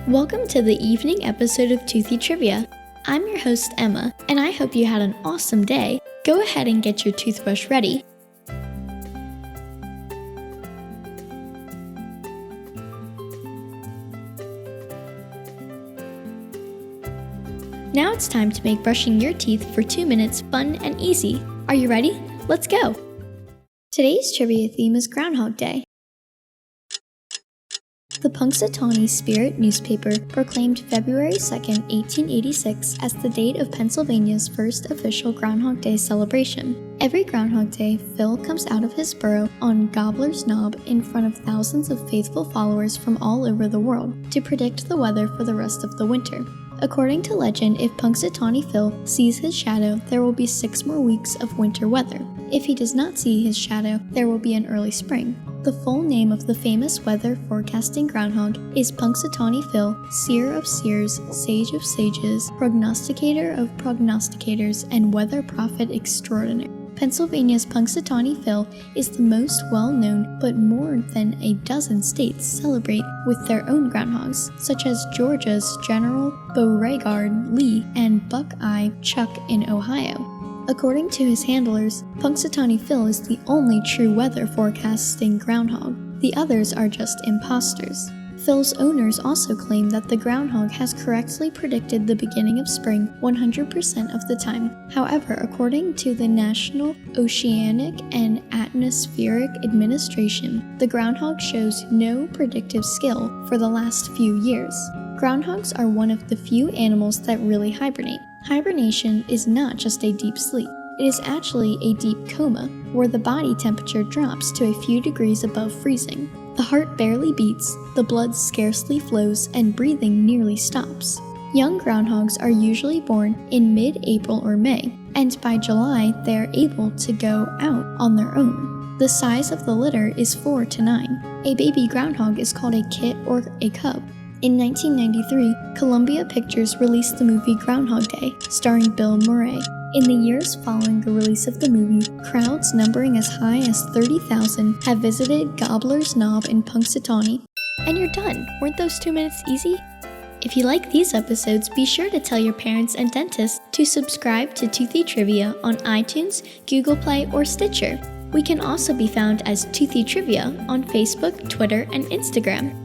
Welcome to the evening episode of Toothy Trivia. I'm your host, Emma, and I hope you had an awesome day. Go ahead and get your toothbrush ready. Now it's time to make brushing your teeth for 2 minutes fun and easy. Are you ready? Let's go! Today's trivia theme is Groundhog Day. The Punxsutawney Spirit newspaper proclaimed February 2, 1886 as the date of Pennsylvania's first official Groundhog Day celebration. Every Groundhog Day, Phil comes out of his burrow on Gobbler's Knob in front of thousands of faithful followers from all over the world to predict the weather for the rest of the winter. According to legend, if Punxsutawney Phil sees his shadow, there will be 6 more weeks of winter weather. If he does not see his shadow, there will be an early spring. The full name of the famous weather forecasting groundhog is Punxsutawney Phil, seer of seers, sage of sages, prognosticator of prognosticators, and weather prophet extraordinary. Pennsylvania's Punxsutawney Phil is the most well-known, but more than a dozen states celebrate with their own groundhogs, such as Georgia's General Beauregard Lee and Buckeye Chuck in Ohio. According to his handlers, Punxsutawney Phil is the only true weather forecasting groundhog. The others are just imposters. Phil's owners also claim that the groundhog has correctly predicted the beginning of spring 100% of the time. However, according to the National Oceanic and Atmospheric Administration, the groundhog shows no predictive skill for the last few years. Groundhogs are one of the few animals that really hibernate. Hibernation is not just a deep sleep. It is actually a deep coma, where the body temperature drops to a few degrees above freezing. The heart barely beats, the blood scarcely flows, and breathing nearly stops. Young groundhogs are usually born in mid-April or May, and by July they are able to go out on their own. The size of the litter is 4 to 9. A baby groundhog is called a kit or a cub. In 1993, Columbia Pictures released the movie Groundhog Day, starring Bill Murray. In the years following the release of the movie, crowds numbering as high as 30,000 have visited Gobbler's Knob in Punxsutawney. And you're done! Weren't those 2 minutes easy? If you like these episodes, be sure to tell your parents and dentists to subscribe to Toothy Trivia on iTunes, Google Play, or Stitcher. We can also be found as Toothy Trivia on Facebook, Twitter, and Instagram.